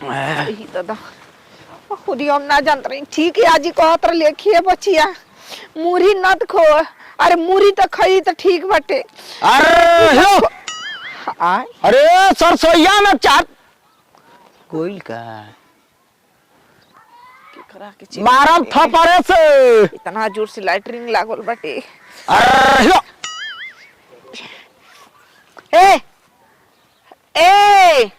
सही दादा खुदी हम ना जानत रही ठीक है आज कहत लेखिए बचिया मुरी नत खो अरे मुरी तो खई तो ठीक बाटे अरे सरसोईया में चाट कोई का मारम थपड़े से इतना जोर से लाइटरिंग लागल बाटे ए ए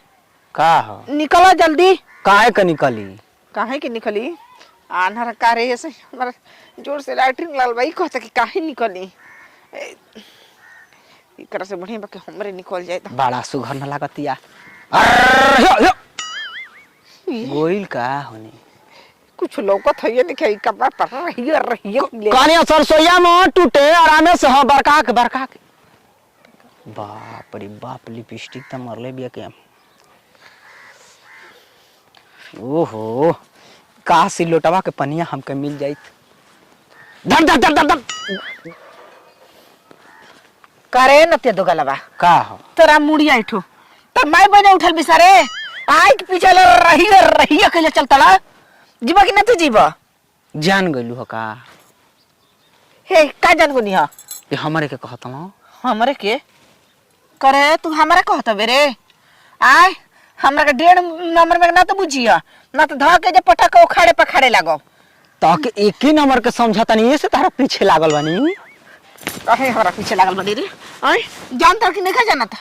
का हो निकलो जल्दी काहे का निकली काहे की निकली आन्हर कारे ऐसे हमारा जोर से लाइटरिंग लागल भाई कहता कि काहे निकली इकरा से बढ़िया बाकी हमरे निकल जाए तो बड़ा सुघर न लागतिया गोइल का होने कुछ लौकत है नहीं क्या कपड़ा पर रही कहानी सरसोईया में टूटे आरामे से हां बरका के बाप रे बाप लिपस्टिक त मरले बिया के ओहो का सी लोटवा के पनिया हमके मिल जाइत धर धर धर धर करे न ते दो गलबा का हो तोरा मुड़िया इठो तब मैं बने उठल बिसारे आइ के पीछे रही अकेले चलतला जीवा कि न तू जीवा जान गइलू हो का हे का जान गोनी हा ये हमरे के कहत हूं हमरे के करे तू हमरा कहत बेरे आय हमरा के 1.5 नंबर में ना तो बुझिया ना तो ध के जे पटक उखाड़े पखाड़े लागो तो के एक ही नंबर के समझता नहीं से तारा पीछे लागल बानी काहे हमरा पीछे लागल बनी रे आय जानता कि नहीं का जानता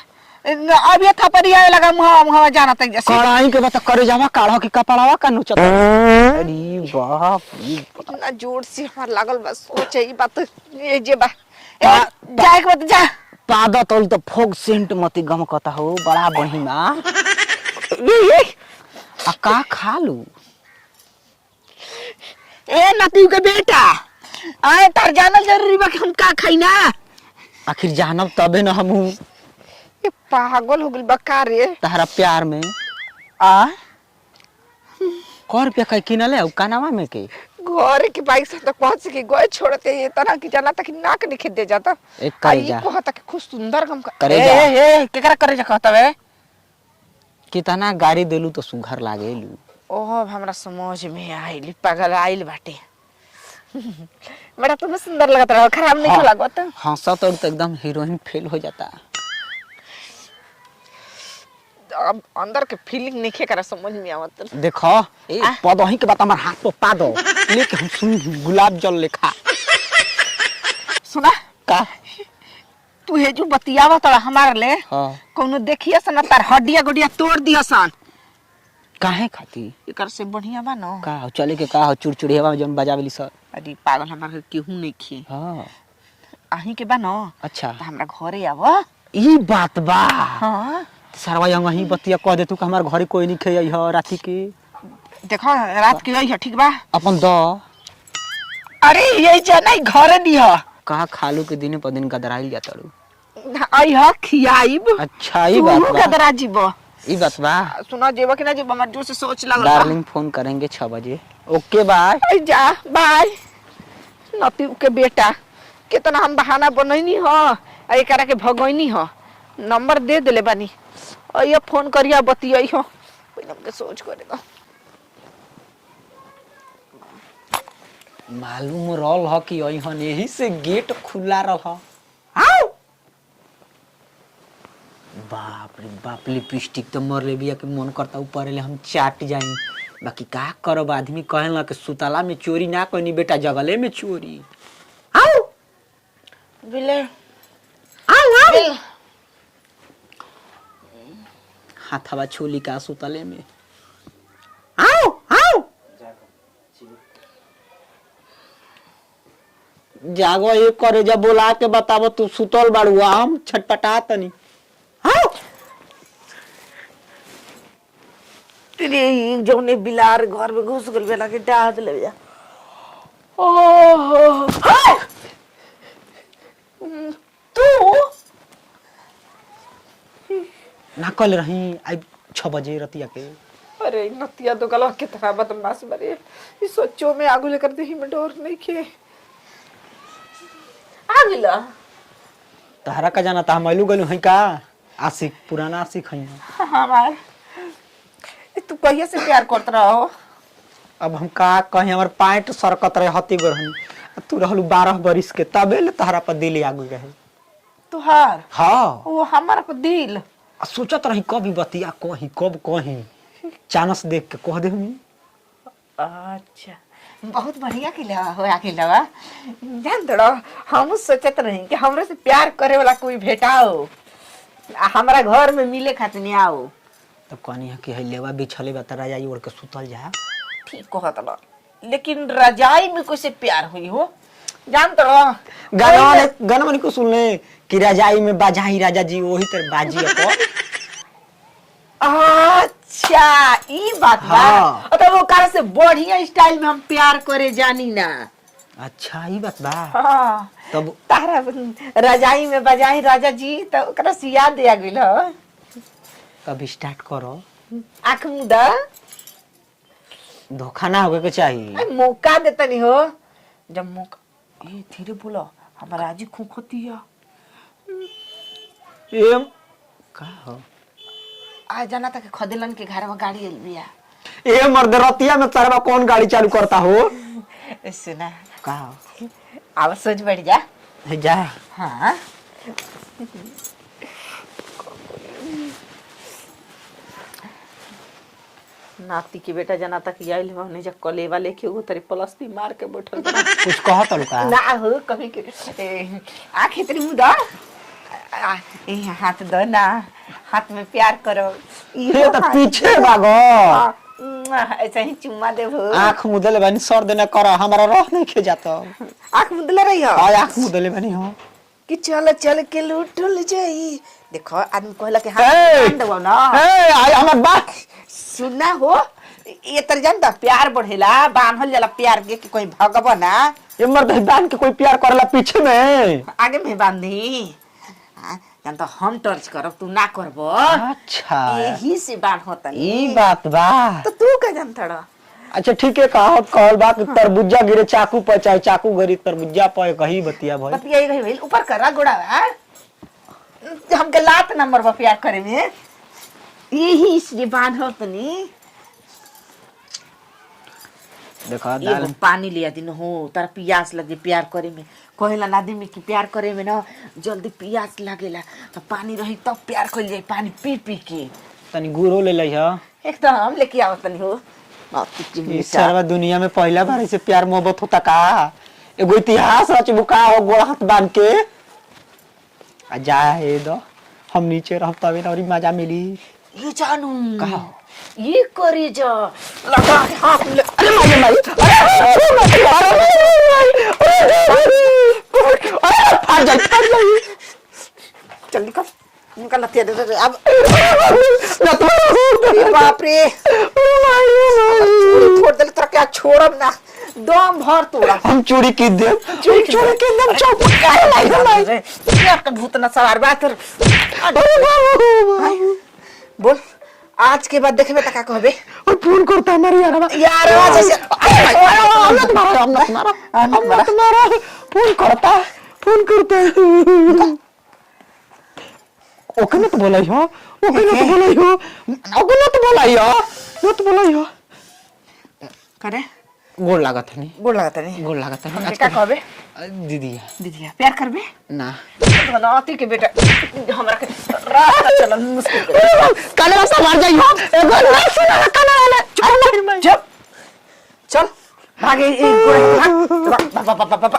अब ये थपड़ी आए लगा मुहा जानता जैसे कड़ाई के बता करे जावा काढ़ा की कपड़ावा का नुचत अरे बाप इतना जोर से हमार लागल बस सोचे ई बात ये जे बा जाए के बात जा पादा तोल तो फोग सेंट मती गम कहता हो बड़ा बढ़िया ये आ का खा लू ए नाती के बेटा आए तार जानल जरूरी बा कि हम का खाई ना आखिर जानब तबे न हमहू ये पागल हो गइल बा का रे तहरा प्यार में आ कर रुपया कई किनले का नामा में के घर के बाइक से तो पहुंच के गए छोड़ते ये तना की जाना तक नाक नहीं खेत दे जाता एक करे जा कहता कि खूब सुंदर गम करे जा ए केकरा करे जा कहता बे कितना गाड़ी देलू तो सुघर लागेलू ओह हमरा समझ में आइल पागल आइल बाटे बड़ा तुम्हें सुंदर लगत रहा खराब नहीं हाँ, लागत हंसा तो एकदम हीरोइन फेल हो जाता अब अंदर के फीलिंग नहीं करा समझ में आवत देखो ए पदही के बात हमर हाथ पे पा दो लेके हम सुन गुलाब जल लेखा सुना का तू हे जो बतियावा तड़ा हमार ले हां कोनो देखिया सन तार हड्डिया गुडिया तोड़ दिया सन काहे खाती एकर से बढ़िया बा न का चले के का चुड़चुड़ियावा जन बजावेली सर अरे पागल हमार केहू नहीं खी हां आही के बा न अच्छा त हमरा घरे आवा ई बात बा हां सरवा यही बतिया कह दे तू कि हमार घरे कोई नहीं खेई ह राती के देखो रात के आई ठीक बा अपन द अरे ये जाना घरे दिया कहा खालू के दिन पर दिन गदराइल जातड़ू आई ह खियाइब अच्छा ई बात बा गदरा जीबो ई बात बा सुना जेबा कि ना जेबा मत जो से सोच लागल डार्लिंग फोन करेंगे 6 बजे ओके बाय जा बाय नती के बेटा कितना हम बहाना बनैनी ह एकरा के भगैनी ह नंबर दे देले बानी और ये फोन करिया बतियाई हो पहले हमके सोच करे दो मालूम रहल ह कि अइहन यही से गेट खुला रह आओ बाप रे बाप लिपस्टिक तो मर ले बिया के मन करता ऊपर ले हम चाट जाई बाकी का करब आदमी कहला कि सुतला में चोरी ना कोनी बेटा जगले में चोरी आओ बिले आओ आओ हाथवा छोली का सुतले में आओ आओ जागो एक करे जब बोला के बताबो तू सुतल बाड़ू हम छटपटा तनी आओ तेरे जौने बिलार घर में घुस गल बेला के डाद ले जा ओहो तू ना कल रही आई 6 बजे रतिया के अरे नतिया तो गला कितना बदमाश बरे इस सोचो में आगू लेकर दे ही में डोर नहीं के आगिला तहरा का जाना ता मैलू गलू है का आशिक पुराना आशिक है हमार तू कहिया से प्यार करत रहो? अब हम का कहीं हमर पैंट सरकत रहे हती गरहनी तू रहलू 12 बरिस के तबे ले तहरा पर दिल आगु रहे। तुहार हाँ वो हमारा को दिल आ सोचत रही कभी बतिया कहीं कब कहीं चानस देख के कह दे हम। अच्छा बहुत बढ़िया खिलवा हो खिलवा जान दो हम सोचत रही कि हमरे से प्यार करे वाला कोई भेटाओ हमारा घर में मिले खातिर आओ। तब कहनी कि है लेवा बिछले बा त रजाई ओढ़ के सुतल जा। ठीक कहत बा लेकिन रजाई में कोई से प्यार हुई हो जान तो गाना को सुन ले कि रजाई में बाजाई राजा जी वही तर बाजी अपन। अच्छा ई बात बा। हाँ। तो वो कार से बढ़िया स्टाइल में हम प्यार करे जानी ना। अच्छा ई बात बा। हाँ तब तारा रजाई में बजाई राजा जी तो ओकरा से याद आ गइल हो। कब स्टार्ट करो आँख मुदा धोखा ना होवे के चाहिए। मौका देता नहीं हो जब मौका ये धीरे बोलो हमारा आजी खुखती है एम का हो आ जाना तक खदेलन के घर में गाड़ी एल बिया। ए मर्द रतिया में तरवा कौन गाड़ी चालू करता हो? सुना का हो अब सोच बैठ जा। जा हाँ नाती के बेटा जना तक आइल हमने जब कलेवा लेके वो तेरे प्लस्ती मार के बैठल बा। कुछ कह तो का ना हो कभी के आँख इतनी मुदा ए हाथ दो ना हाथ में प्यार करो ये तो पीछे भागो ऐसा ही चुम्मा दे हो। आंख मुदले बानी सर देना करा हमारा रह नहीं खे जाता। आँख मुदले रही हो हां आंख मुदले बानी हो कि चल चल के लूटल जाई। देखो आदमी कहला के हाथ दो ना ए आई हमर बात सुनना हो ये तर जानता प्यार बढ़ेला बांधल जाला प्यार के कि कोई भगवा ना ये मर्द बांध के कोई प्यार करला पीछे में आगे में बांधी जानता हम टर्च करब तू ना करबो। अच्छा यही से बांध होता ई बात बा। तो तू का जानता रह। अच्छा ठीक है कहत कहल बा कि तरबुज्जा गिरे चाकू पर चाहे चाकू गिरे तरबुज्जा पर कही बतिया भाई बतिया ही गई ऊपर करा गोड़ा हमके लात नंबर पर प्यार करे में यही इसलिए बांध होता नहीं। देखा एगो दाल पानी लिया दिन हो तारा प्यास लगे प्यार करे में कहेला आदमी की प्यार करे में ना जल्दी प्यास लागेला तो पानी रही तब प्यार कर जाए पानी पी पी के तनी गुरो ले लई ह एकदम लेके आवत नहीं हो। इस सारा दुनिया में पहला बार ऐसे प्यार मोहब्बत होता का? एगो इतिहास रच बुका हो गोड़ हाथ बांध के आ जा हे दो हम नीचे रह तबे और मजा मिली। ये जानू कहा ये करे जा लगा हाथ में अरे माये माये अरे फाड़ जाई चल निकल निकल लतिया दे दे अब बाप रे छोड़ दे तेरा क्या छोड़ब ना दम भर तोड़ा हम चोरी की दे चोरी के दम चौप लाई रे क्या का भूत ना सवार बात बोल आज के बाद देखबे त का कहबे और फोन करता हमारे यारवा जैसे हमत मारा फोन करता ओके न तो बोलाई हो करे गोड़ लागत है नहीं गोड़ लगता नहीं गोड़ लागत है हमके का कहबे दीदी दीदी प्यार करबे ना नाती के बेटा हमरा के रास्ता चलन मुश्किल काले रास्ता मार जाइयो एगो ना सुना काले वाला चल चल भागे एक गोड़ भाग बाबा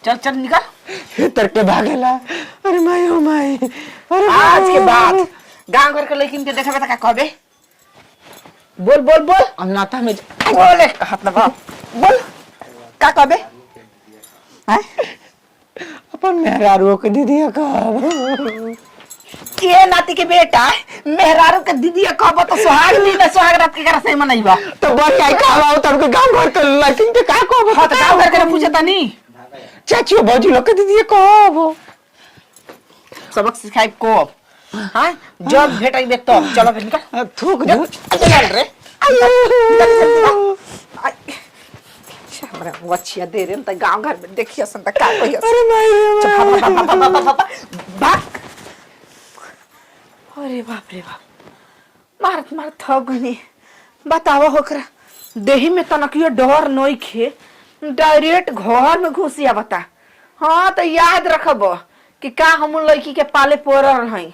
चल चल निकल तरके भागेला। अरे माई ओ माई अरे आज के बाद गांव घर के लेकिन के देखबे त का कहबे बोल बोल बोल अन्नाता में बोले हाथ लगा बोल का कहबे हैं अपन मेहरारू के दीदी का के नाती के बेटा मेहरारू के दीदी कहबो तो सुहाग नी ना सुहाग रात के कर से मनईबा तो बड़ी आई कहवा तब के गांव घर के लड़की के का कहबो हां तो गांव घर के पूछता नहीं चाची भौजी लोग के दीदी कहबो सबक सिखाई को हां जब भेटाई तो चलो निकल थूक दू चल रे हमरा वछिया दे रे त गांव घर में देखिए सन त का कहियो अरे नहीं भाग। अरे बाप रे बाप मारत मारत थक गनी। बतावा होकरा देही में तनकियो डर नहीं खे डायरेक्ट घर में घुसिया बता। हाँ तो याद रखब कि का हम लड़की के पाले पोरल हई।